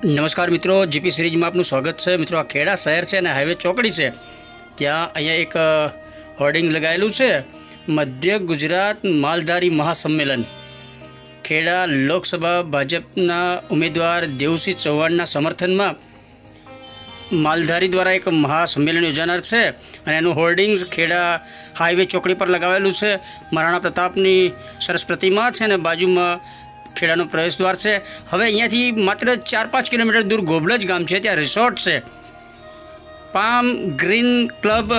નમસ્કાર મિત્રો, જીપી સિરીઝમાં આપનું સ્વાગત છે। મિત્રો, આ ખેડા શહેર છે અને હાઈવે ચોકડી છે, ત્યાં અહીંયા એક હોર્ડિંગ લગાવેલું છે, મધ્ય ગુજરાત માલધારી મહાસંમેલન। ખેડા લોકસભા ભાજપના ઉમેદવાર દેવુસિંહ ચૌહાણના સમર્થનમાં માલધારી દ્વારા એક મહાસંમેલન યોજાનાર છે અને એનું હોર્ડિંગ્સ ખેડા હાઈવે ચોકડી પર લગાવેલું છે। મહારાણા પ્રતાપની સરસ પ્રતિમા છે અને બાજુમાં ખેડાનો પ્રવેશ દ્વાર છે। હવે અહીંયાથી માત્ર 4-5 કિલોમીટર દૂર ગોબડજ ગામ છે, ત્યાં રિસોર્ટ છે, પામ ગ્રીન ક્લબ,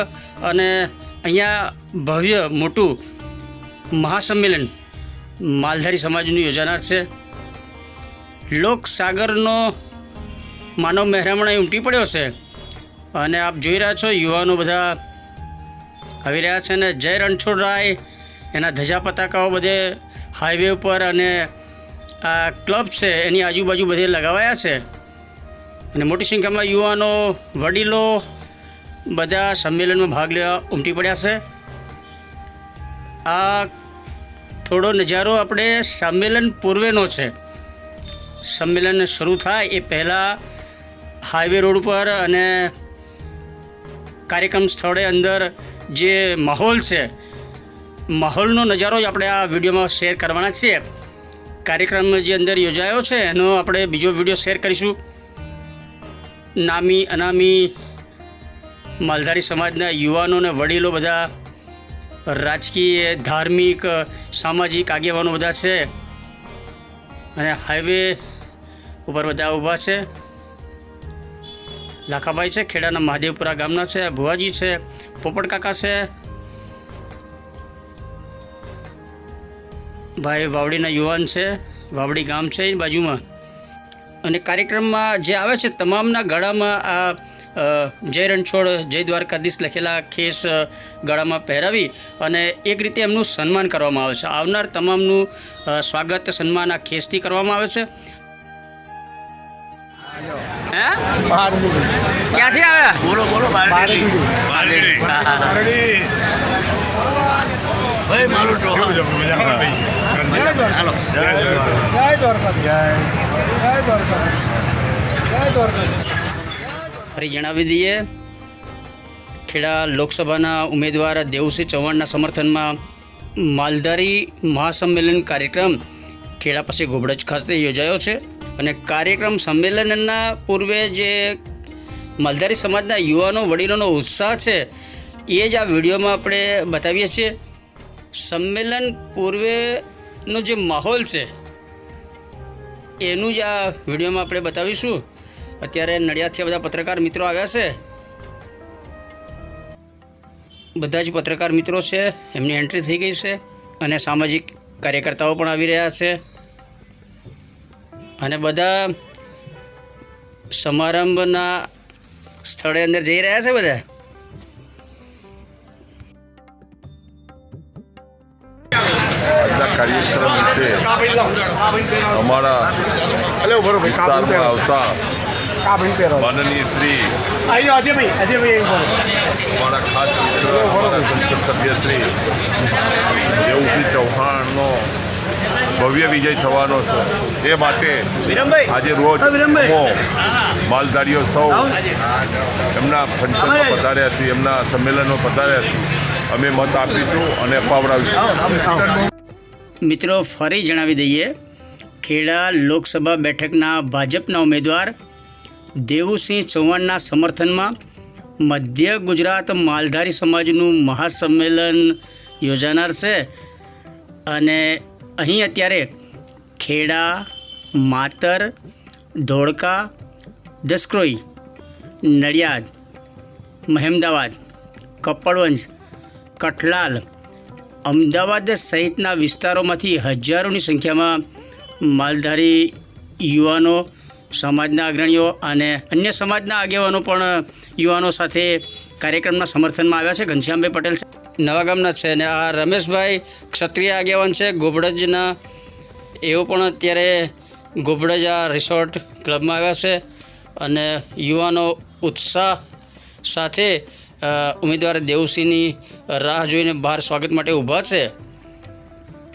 અને અહીંયા ભવ્ય મોટું મહાસંમેલન માલધારી સમાજનું યોજાનાર છે। લોકસાગરનો માનવ મહેરામણ અહીં ઉમટી પડ્યો છે અને આપ જોઈ રહ્યા છો યુવાનો બધા આવી રહ્યા છે અને જય રણછોડરાય એના ધજા પતાકાઓ બધે હાઈવે ઉપર અને આ ક્લબ છે એની આજુબાજુ બધે લગાવાયા છે અને મોટી સંખ્યામાં યુવાનો વડીલો બધા સંમેલનમાં ભાગ લેવા ઉમટી પડ્યા છે। આ થોડો નજારો આપણે સંમેલન પૂર્વેનો છે। સંમેલન શરૂ થાય એ પહેલાં હાઈવે રોડ ઉપર અને કાર્યક્રમ સ્થળે અંદર જે માહોલ છે, માહોલનો નજારો જ આપણે આ વિડીયોમાં શેર કરવાના છીએ। કાર્યક્રમ જે અંદર યોજાયો છે એનો આપણે બીજો વિડીયો શેર કરીશું। નામી અનામી માલધારી સમાજના યુવાનો અને વડીલો બધા, રાજકીય, ધાર્મિક, સામાજિક આગેવાનો બધા છે અને હાઈવે ઉપર બધા ઊભા છે। લાખાભાઈ છે, ખેડાના મહાદેવપુરા ગામના છે, ભુવાજી છે, પોપટ કાકા છે, ભાઈ વાવડીના યુવાન છે, વાવડી ગામ છે એની બાજુમાં। અને કાર્યક્રમમાં જે આવે છે તમામના ગળામાં આ જય રણછોડ જય દ્વારકાધીશ લખેલા ખેસ ગળામાં પહેરાવી અને એક રીતે એમનું સન્માન કરવામાં આવે છે। આવનાર તમામનું સ્વાગત સન્માન આ ખેસથી કરવામાં આવે છે। હે, ક્યાંથી આવ્યા? બોલો બોલો ભાઈ મારું તો ફરી જણાવી દઈએ, ખેડા લોકસભાના ઉમેદવાર દેવુસિંહ ચૌહાણના સમર્થનમાં માલધારી મહાસંમેલન કાર્યક્રમ ખેડા પાસે ગોબડજ ખાતે યોજાયો છે અને કાર્યક્રમ સંમેલનના પૂર્વે જે માલધારી સમાજના યુવાનો વડીલોનો ઉત્સાહ છે એ જ આ વિડીયોમાં આપણે બતાવીએ છીએ। સંમેલન પૂર્વેનો જે માહોલ છે એનું જ આ વિડીયોમાં આપણે બતાવીશું। અત્યારે નડિયાદથી બધા પત્રકાર મિત્રો આવ્યા છે, બધા જ પત્રકાર મિત્રો છે, એમની એન્ટ્રી થઈ ગઈ છે અને સામાજિક કાર્યકર્તાઓ પણ આવી રહ્યા છે અને બધા સમારંભના સ્થળે અંદર જઈ રહ્યા છે બધા। કાર્યક્રમ વિશે અમારા વિસ્તારમાં આવતા માનનીય શ્રી અમારા ખાસ મિત્ર સંસદ સભ્ય શ્રી દેવુસિંહ ચૌહાણનો ભવ્ય વિજય થવાનો છે, એ માટે આજે રોજ માલધારીઓ સૌ એમના ફંક્શનમાં પધાર્યા છીએ, એમના સંમેલનો પધાર્યા છીએ। અમે મત આપીશું અને અપાવડાવીશું। મિત્રો, ફરી જણાવી દઈએ, ખેડા લોકસભા બેઠકના ભાજપના ઉમેદવાર દેવુસિંહ ચૌહાણના સમર્થનમાં મધ્ય ગુજરાત માલધારી સમાજનું મહાસંમેલન યોજાનાર છે અને અહીં અત્યારે ખેડા, માતર, ધોળકા, દસક્રોઈ, નડિયાદ, મહેમદાવાદ, કપડવંજ, કઠલાલ, અમદાવાદ સહિતના વિસ્તારોમાંથી હજારોની સંખ્યામાં માલધારી યુવાનો, સમાજના અગ્રણીઓ અને અન્ય સમાજના આગેવાનો પણ યુવાનો સાથે કાર્યક્રમના સમર્થનમાં આવ્યા છે। ઘનશ્યામભાઈ પટેલ નવા ગામના છે અને આ રમેશભાઈ ક્ષત્રિય આગેવાન છે ગોબડજના, એઓ પણ અત્યારે ગોબડજ આ રિસોર્ટ ક્લબમાં આવ્યા છે અને યુવાનો ઉત્સાહ સાથે ઉમેદવાર દેવુસિંહની રાહ જોઈને બહાર સ્વાગત માટે ઊભા છે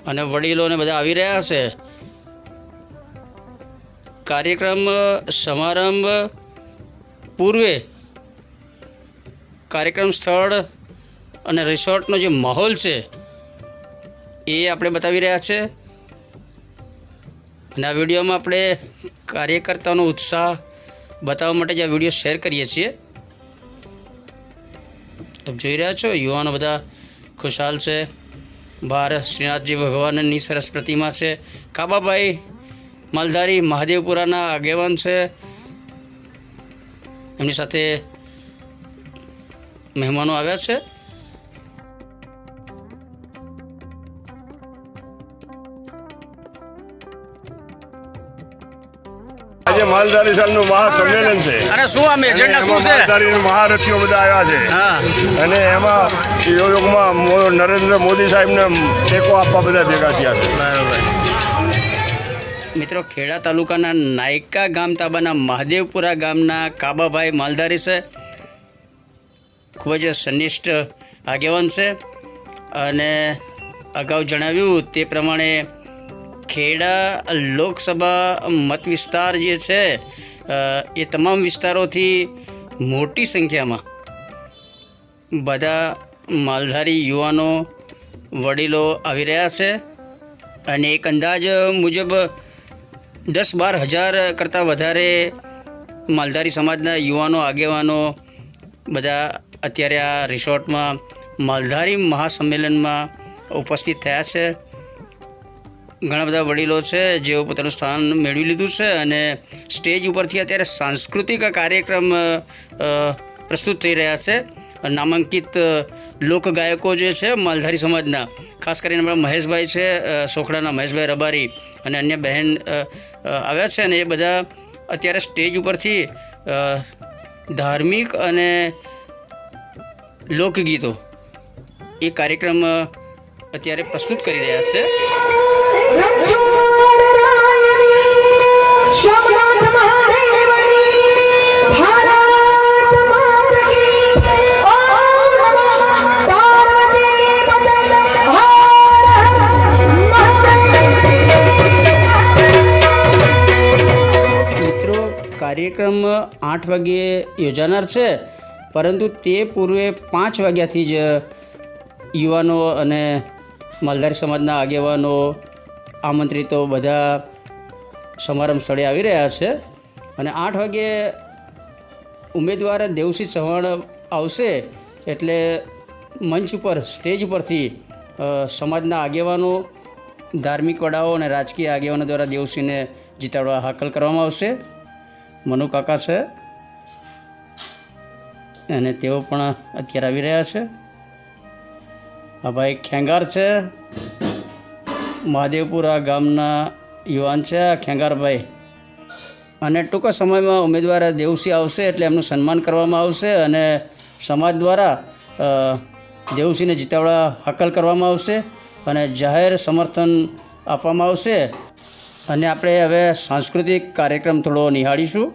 અને વડીલોને બધા આવી રહ્યા છે। કાર્યક્રમ સમારંભ પૂર્વે કાર્યક્રમ સ્થળ અને રિસોર્ટનો જે માહોલ છે એ આપણે બતાવી રહ્યા છે અને આ વિડીયોમાં આપણે કાર્યકર્તાઓનો ઉત્સાહ બતાવવા માટે જે આ વિડીયો શેર કરીએ છીએ. આપ જોઈ રહ્યા છો યુવાનો બધા ખુશાલ છે. બહાર શ્રીનાથજી ભગવાનની સરસ પ્રતિમા છે. કાબાભાઈ માલધારી મહાદેવપુરાના આગેવાન છે. એમની સાથે મહેમાનો આવ્યા છે. આજે માલધારી સાલનું મહાસંમેલન છે. અરે શું આમ એજન્ડા શું છે? માલધારી મહારથીઓ બધા આવ્યા છે. હા, અને એમાં યોગમાં નરેન્દ્ર મોદી સાહેબને ટેકો આપવા બધા ભેગા થયા છે. બરાબર. મિત્રો, ખેડા તાલુકાના નાયકા ગામ તાબાના મહાદેવપુરા ગામના કાબાભાઈ માલધારી છે. ખૂબ જ સનિષ્ઠ આગેવાન છે અને અગાઉ જણાવ્યું તે પ્રમાણે ખેડા લોકસભા મત વિસ્તાર જે છે એ તમામ વિસ્તારોથી મોટી સંખ્યામાં બધા માલધારી યુવાનો વડીલો આવી રહ્યા છે અને એક અંદાજ મુજબ 10-12 હજાર કરતાં વધારે માલધારી સમાજના યુવાનો આગેવાનો બધા અત્યારે આ રિસોર્ટમાં માલધારી મહાસંમેલનમાં ઉપસ્થિત થયા છે. ઘણા બધા વડીલો છે જેઓ પોતાનું સ્થાન મેળવી લીધું છે અને સ્ટેજ ઉપરથી અત્યારે સાંસ્કૃતિક કાર્યક્રમ પ્રસ્તુત થઈ રહ્યા છે. નામાંકિત લોકગાયકો જે છે માલધારી સમાજના, ખાસ કરીને આપણા મહેશભાઈ છે, સોખડાના મહેશભાઈ રબારી અને અન્ય બહેન આવ્યા છે અને એ બધા અત્યારે સ્ટેજ ઉપરથી ધાર્મિક અને લોકગીતો એ કાર્યક્રમ અત્યારે પ્રસ્તુત કરી રહ્યા છે. મિત્રો, કાર્યક્રમ 8 વાગ્યે યોજાનાર છે, પરંતુ તે પૂર્વે 5 વાગ્યાથી જ યુવાનો અને માલધારી સમાજના આગેવાનો આમંત્રિતો બધા સમારંભ સ્થળે આવી રહ્યા છે અને 8 વાગ્યે ઉમેદવાર દેવસિંહ ચૌહાણ આવશે એટલે મંચ ઉપર સ્ટેજ ઉપરથી સમાજના આગેવાનો, ધાર્મિક વડાઓ અને રાજકીય આગેવાનો દ્વારા દેવસિંહને જીતાડવા હાકલ કરવામાં આવશે. મનુ કાકા છે અને તેઓ પણ અત્યારે આવી રહ્યા છે. આ ભાઈ ખેંગાર છે, મહાદેવપુરા ગામના યુવાન છે ખેંગારભાઈ. અને ટૂંક સમયમાં ઉમેદવાર દેવસિંહ આવશે એટલે એમનું સન્માન કરવામાં આવશે અને સમાજ દ્વારા દેવસિંહને જીતાડવા હાકલ કરવામાં આવશે અને જાહેર સમર્થન આપવામાં આવશે. અને આપણે હવે સાંસ્કૃતિક કાર્યક્રમ થોડો નિહાળીશું.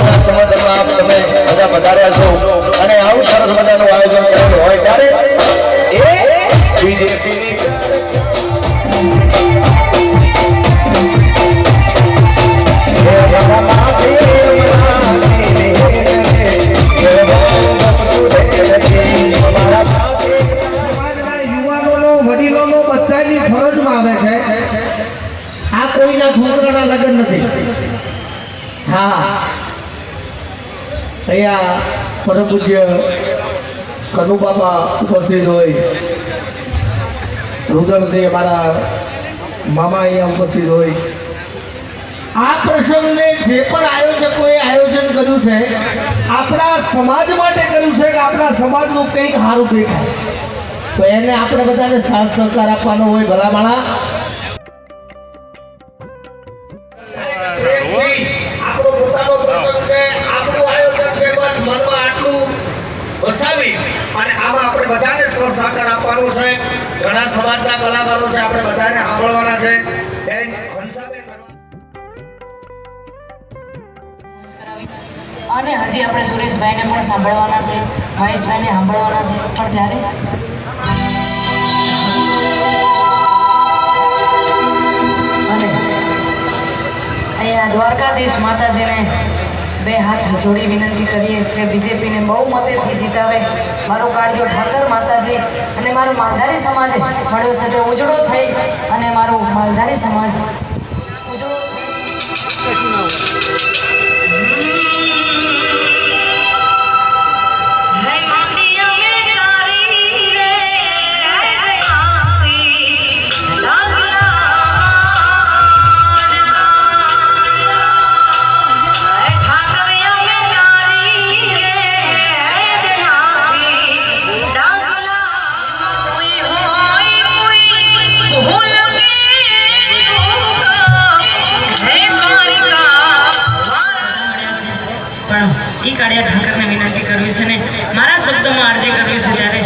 મજાના સમાચારમાં આપ તમે બધા પધાર્યા છો અને આવું સરસ મજાનું આયોજન કરેલું હોય ત્યારે એ બીજેપીની વડીલોનો બધાની ફરજમાં આવે છે આ કોઈના છોકરાના લગ્ન નથી હા અહીંયા પરમ પૂજ્ય કનુ બાપા ઉપસ્થિત હોય રુદનથી અમારા મામા અહીંયા ઉપસ્થિત હોય આ પ્રસંગને જે પણ આયોજકોએ આયોજન કર્યું છે આપણા સમાજ માટે કર્યું છે કે આપણા સમાજનું કંઈક સારું દેખાય તો એને આપણે બધાને સાથ સહકાર આપવાનો હોય ભલામણા આપણો પોતાનો પ્રસંગ છે આપણું આયોજન છે બસ મનમાં આટલું વસાવી અને આમાં આપણે બધાને સહકાર આપવાનો છે ઘણા સમાજના કલાકારો છે આપણે બધાને સાંભળવાના છે બેન હંસાબેન અને હજી આપણે સુરેશભાઈને પણ સાંભળવાના છે મહેશભાઈને સાંભળવાના છે પણ ત્યારે અને અહીંયા દ્વારકાધીશ માતાજીને બે હાથ જોડી વિનંતી કરીએ કે બીજેપીને બહુ મતેથી જીતાવે મારો કાળજો ઠાકર માતાજી અને મારો માલધારી સમાજ મળ્યો છે તે ઉજળો થઈ અને મારો માલધારી સમાજ ઉજળો છે પણ એ કાળિયા ઠાકરને વિનંતી કરવી છે ને મારા શબ્દોમાં અરજી કરવી છે ત્યારે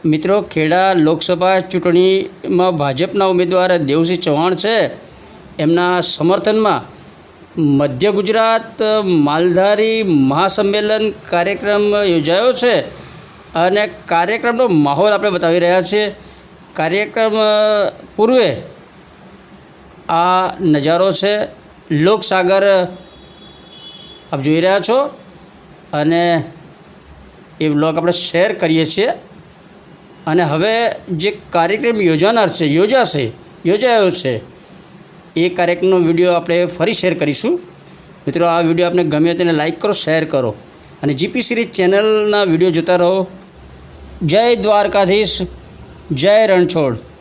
મિત્રો ખેડા લોકસભા ચૂંટણીમાં ભાજપના ઉમેદવાર દેવસિંહ ચૌહાણ છે એમના સમર્થનમાં મધ્ય ગુજરાત માલધારી મહાસંમેલન કાર્યક્રમ યોજાયો છે અને કાર્યક્રમનો માહોલ આપણે બતાવી રહ્યા છીએ. કાર્યક્રમ પૂર્વે આ નજારો છે લોકસાગર આપ જોઈ રહ્યા છો અને એ વ્લોગ આપણે શેર કરીએ છીએ અને હવે જે કાર્યક્રમ યોજાયો છે એ કાર્યક્રમનો વિડીયો આપણે ફરી શેર કરીશું. મિત્રો આ વિડીયો આપને ગમે તેને લાઈક કરો, શેર કરો અને જીપી સિરીઝ ચેનલના વિડીયો જોતા રહો. જય દ્વારકાધીશ, જય રણછોડ.